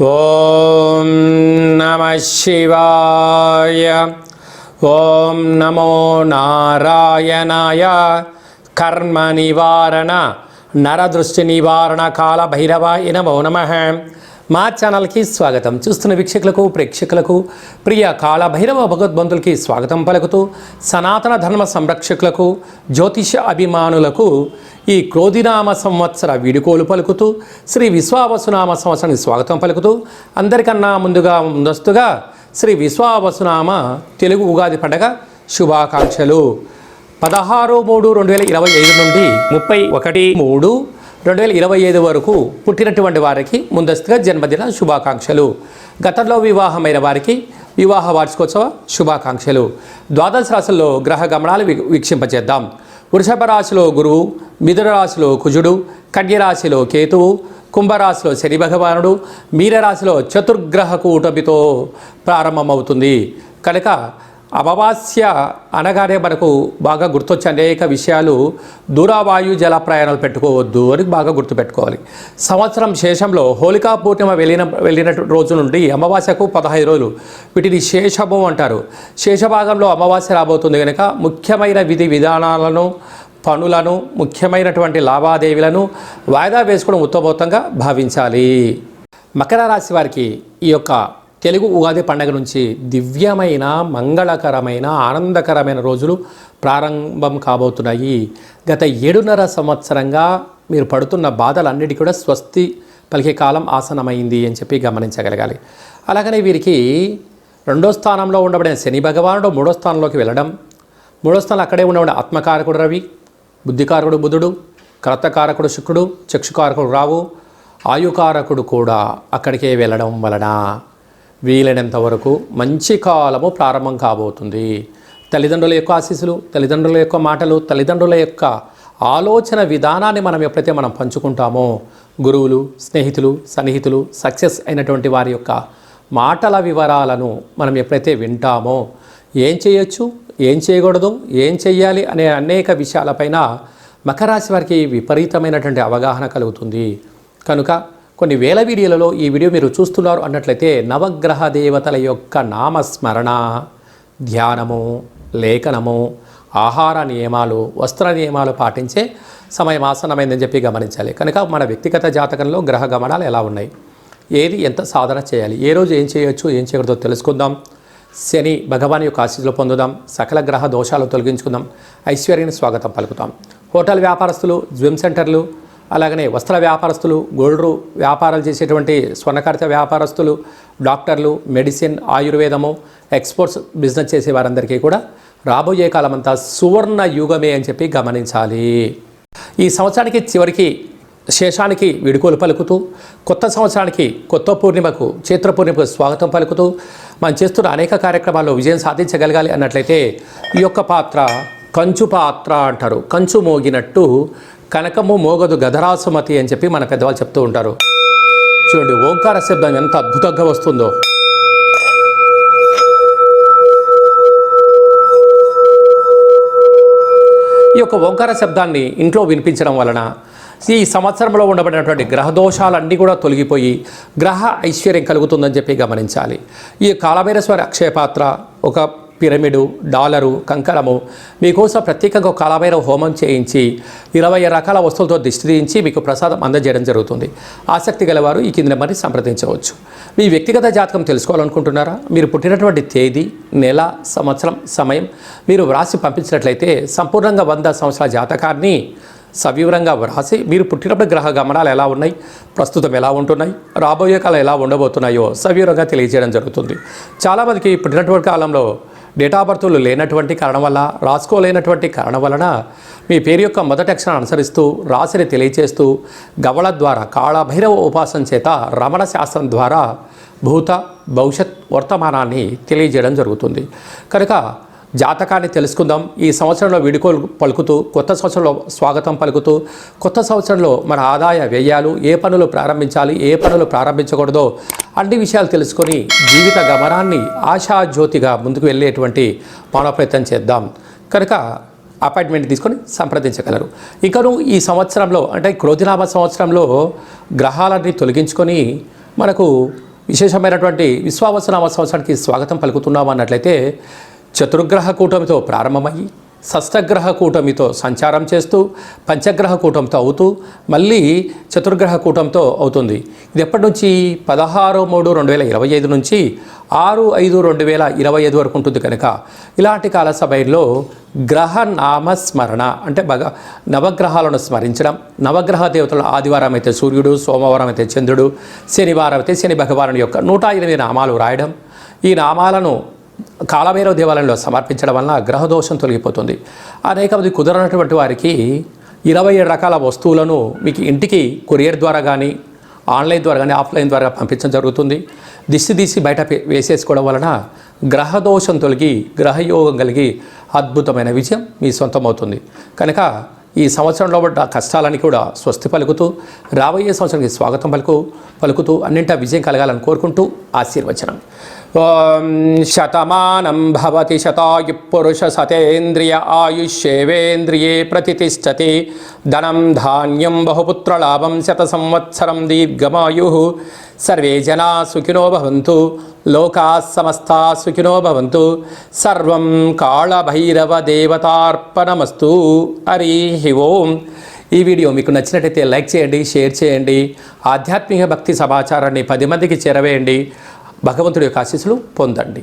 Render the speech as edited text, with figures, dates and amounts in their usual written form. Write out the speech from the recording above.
ఓం నమః శివాయ. ఓం నమో నారాయణాయ. కర్మ నివారణ నరదృష్టి నివారణ కాల భైరవాయ నమో నమః. మా ఛానల్కి స్వాగతం. చూస్తున్న వీక్షకులకు ప్రేక్షకులకు ప్రియ కాల భైరవ భగవద్బంధులకి స్వాగతం పలుకుతూ, సనాతన ధర్మ సంరక్షకులకు జ్యోతిష అభిమానులకు ఈ క్రోధినామ సంవత్సర వీడుకోలు పలుకుతూ, శ్రీ విశ్వావసునామ సంవత్సరానికి స్వాగతం పలుకుతూ, అందరికన్నా ముందస్తుగా శ్రీ విశ్వావసునామ తెలుగు ఉగాది పండగ శుభాకాంక్షలు. 16/3/2025 నుండి 31/3/2025 వరకు పుట్టినటువంటి వారికి ముందస్తుగా జన్మదిన శుభాకాంక్షలు. గతంలో వివాహమైన వారికి వివాహ వార్షికోత్సవ శుభాకాంక్షలు. ద్వాదశ రాశుల్లో గ్రహ గమనాలు వీక్షింపచేద్దాం. వృషభ రాశిలో గురువు, మిథున రాశిలో కుజుడు, కన్యరాశిలో కేతువు, కుంభరాశిలో శని భగవానుడు, మీనరాశిలో చతుర్గ్రహ కూటమితో ప్రారంభమవుతుంది. కనుక అమావాస్య అనగానే మనకు బాగా గుర్తొచ్చే అనేక విషయాలు, దూరవాయు జల ప్రయాణాలు పెట్టుకోవద్దు అని బాగా గుర్తుపెట్టుకోవాలి. సంవత్సరం శేషంలో హోళికా పూర్ణిమ వెళ్ళిన రోజు నుండి అమావాస్యకు 15 రోజులు, వీటిని శేషము అంటారు. శేషభాగంలో అమావాస్య రాబోతుంది కనుక ముఖ్యమైన విధి విధానాలను, పనులను, ముఖ్యమైనటువంటి లావాదేవీలను వాయిదా వేసుకోవడం ఉత్తమోత్తంగా భావించాలి. మకర రాశి వారికి ఈ యొక్క తెలుగు ఉగాది పండుగ నుంచి దివ్యమైన, మంగళకరమైన, ఆనందకరమైన రోజులు ప్రారంభం కాబోతున్నాయి. గత 7.5 సంవత్సరంగా మీరు పడుతున్న బాధలన్నిటికీ కూడా స్వస్తి పలికే కాలం ఆసనమైంది అని చెప్పి గమనించగలగాలి. అలాగనే వీరికి 2వ స్థానంలో ఉండబడిన శని భగవానుడు 3వ స్థానంలోకి వెళ్ళడం, 3వ స్థానంలో అక్కడే ఉండబడిన ఆత్మకారకుడు రవి, బుద్ధికారకుడు బుధుడు, కర్తకారకుడు శుక్రుడు, చక్షుకారకుడు రావు, ఆయుకారకుడు కూడా అక్కడికే వెళ్ళడం వలన వీలైనంత వరకు మంచి కాలము ప్రారంభం కాబోతుంది. తల్లిదండ్రుల యొక్క ఆశీస్సులు, తల్లిదండ్రుల యొక్క మాటలు, తల్లిదండ్రుల యొక్క ఆలోచన విధానాన్ని మనం ఎప్పుడైతే మనం పంచుకుంటామో, గురువులు, స్నేహితులు, సన్నిహితులు, సక్సెస్ అయినటువంటి వారి యొక్క మాటల వివరాలను మనం ఎప్పుడైతే వింటామో, ఏం చేయొచ్చు, ఏం చేయకూడదు, ఏం చెయ్యాలి అనే అనేక విషయాలపైన మకర రాశి వారికి విపరీతమైనటువంటి అవగాహన కలుగుతుంది. కనుక కొన్ని వేల వీడియోలలో ఈ వీడియో మీరు చూస్తున్నారు అన్నట్లయితే నవగ్రహ దేవతల యొక్క నామస్మరణ, ధ్యానము, లేఖనము, ఆహార నియమాలు, వస్త్ర నియమాలు పాటించే సమయం ఆసన్నమైందని చెప్పి గమనించాలి. కనుక మన వ్యక్తిగత జాతకంలో గ్రహ గమనాలు ఎలా ఉన్నాయి, ఏది ఎంత సాధన చేయాలి, ఏ రోజు ఏం చేయొచ్చు, ఏం చేయకూడదో తెలుసుకుందాం. శని భగవాన్ యొక్క ఆశీస్సులు పొందుదాం. సకల గ్రహ దోషాలు తొలగించుకుందాం. ఐశ్వర్యాన్ని స్వాగతం పలుకుతాం. హోటల్ వ్యాపారస్తులు, జిమ్ సెంటర్లు, అలాగనే వస్త్ర వ్యాపారస్తులు, గోల్డ్ వ్యాపారాలు చేసేటువంటి స్వర్ణకారిత వ్యాపారస్తులు, డాక్టర్లు, మెడిసిన్, ఆయుర్వేదము, ఎక్స్పోర్ట్స్ బిజినెస్ చేసే వారందరికీ కూడా రాబోయే కాలం అంతా సువర్ణ యుగమే అని చెప్పి గమనించాలి. ఈ సంవత్సరానికి చివరికి శేషానికి వీడుకోలు పలుకుతూ, కొత్త సంవత్సరానికి, కొత్త పూర్ణిమకు, చైత్ర పూర్ణిమకు స్వాగతం పలుకుతూ మనం చేస్తున్న అనేక కార్యక్రమాల్లో విజయం సాధించగలగాలి అన్నట్లయితే ఈ యొక్క పాత్ర కంచు పాత్ర అంటారు. కంచు మోగినట్టు కనకము మోగదు గధరాసుమతి అని చెప్పి మన పెద్దవాళ్ళు చెప్తూ ఉంటారు. చూడండి, ఓంకార శబ్దం ఎంత అద్భుతంగా వస్తుందో. ఈ యొక్క ఓంకార శబ్దాన్ని ఇంట్లో వినిపించడం వలన ఈ సంవత్సరంలో ఉండబడినటువంటి గ్రహ దోషాలన్నీ కూడా తొలగిపోయి గ్రహ ఐశ్వర్యం కలుగుతుందని చెప్పి గమనించాలి. ఈ కాలభైరవేశ్వర అక్షయపాత్ర, ఒక పిరమిడు, డాలరు, కంకణము మీకోసం ప్రత్యేకంగా ఒక కాలభైరవ హోమం చేయించి 20 రకాల వస్తువులతో దిష్టి తీయించి మీకు ప్రసాదం అందజేయడం జరుగుతుంది. ఆసక్తి గలవారు ఈ కింద మరి సంప్రదించవచ్చు. మీ వ్యక్తిగత జాతకం తెలుసుకోవాలనుకుంటున్నారా? మీరు పుట్టినటువంటి తేదీ, నెల, సంవత్సరం, సమయం మీరు వ్రాసి పంపించినట్లయితే సంపూర్ణంగా 100 సంవత్సరాల జాతకాన్ని సవివరంగా వ్రాసి మీరు పుట్టినప్పుడు గ్రహ గమనాలు ఎలా ఉన్నాయి, ప్రస్తుతం ఎలా ఉంటున్నాయి, రాబోయే కాలం ఎలా ఉండబోతున్నాయో సవివరంగా తెలియజేయడం జరుగుతుంది. చాలామందికి పుట్టినటువంటి కాలంలో డేట్ ఆఫ్ బర్త్లు లేనటువంటి కారణం వల్ల, రాసుకోలేనటువంటి కారణం వలన మీ పేరు యొక్క మొదటి అక్షరాన్ని అనుసరిస్తూ రాశిని తెలియచేస్తూ గవళ ద్వారా, కాళభైరవ ఉపాసన చేత, రమణ శాస్త్రం ద్వారా భూత భవిష్యత్ వర్తమానాన్ని తెలియజేయడం జరుగుతుంది. కనుక జాతకాన్ని తెలుసుకుందాం. ఈ సంవత్సరంలో వీడుకోలు పలుకుతూ, కొత్త సంవత్సరంలో స్వాగతం పలుకుతూ, కొత్త సంవత్సరంలో మన ఆదాయ వ్యయాలు, ఏ పనులు ప్రారంభించాలి, ఏ పనులు ప్రారంభించకూడదో అన్ని విషయాలు తెలుసుకొని జీవిత గమనాన్ని ఆశాజ్యోతిగా ముందుకు వెళ్ళేటువంటి మానవ ప్రయత్నం చేద్దాం. కనుక అపాయింట్మెంట్ తీసుకొని సంప్రదించగలరు. ఇంకను ఈ సంవత్సరంలో అంటే క్రోధినామ సంవత్సరంలో గ్రహాలన్నీ తొలగించుకొని మనకు విశేషమైనటువంటి విశ్వావసునామ సంవత్సరానికి స్వాగతం పలుకుతున్నాం అన్నట్లయితే చతుర్గ్రహ కూటమితో ప్రారంభమయ్యి షష్టగ్రహ కూటమితో సంచారం చేస్తూ పంచగ్రహ కూటమితో అవుతూ మళ్ళీ చతుర్గ్రహ కూటమితో అవుతుంది. ఇది ఎప్పటి నుంచి 16/3/2025 నుంచి 6/5/2025 వరకు ఉంటుంది కనుక ఇలాంటి కాల సమయంలో గ్రహ నామస్మరణ అంటే నవగ్రహాలను స్మరించడం, నవగ్రహ దేవతల ఆదివారం అయితే సూర్యుడు, సోమవారం అయితే చంద్రుడు, శనివారం అయితే శని భగవానుడి యొక్క 108 నామాలు రాయడం, ఈ నామాలను కాలభైరవ దేవాలయంలో సమర్పించడం వలన గ్రహదోషం తొలగిపోతుంది. అనేక మంది కుదరనటువంటి వారికి 27 రకాల వస్తువులను మీకు ఇంటికి కొరియర్ ద్వారా కానీ ఆన్లైన్ ద్వారా కానీ ఆఫ్లైన్ ద్వారా పంపించడం జరుగుతుంది. దిష్టి తీసి బయట వేసేసుకోవడం వలన గ్రహదోషం తొలగి గ్రహయోగం కలిగి అద్భుతమైన విజయం మీ సొంతం అవుతుంది. కనుక ఈ సంవత్సరంలో పడ్డ కష్టాలని కూడా స్వస్తి పలుకుతూ రాబోయే సంవత్సరానికి స్వాగతం పలుకుతూ అన్నింటా విజయం కలగాలని కోరుకుంటూ ఆశీర్వచనం. ఓం శతమానం భవతి శతాయు పురుష సతేంద్రియ ఆయుష్యేవేంద్రియే ప్రతిష్టతి ధనం ధాన్యం బహుపుత్రలాభం శత సంవత్సరం దీర్ఘమాయు సర్వే జనా సుఖినో భవంతు లోకా సమస్తా సుఖినో భవంతు సర్వం కాళభైరవ దేవతార్పణమస్తు. హరి ఓం. ఈ వీడియో మీకు నచ్చినట్టయితే లైక్ చేయండి, షేర్ చేయండి. ఆధ్యాత్మిక భక్తి సమాచారాన్ని 10 మందికి చేరవేయండి. భగవంతుడి యొక్క ఆశీస్సులు పొందండి.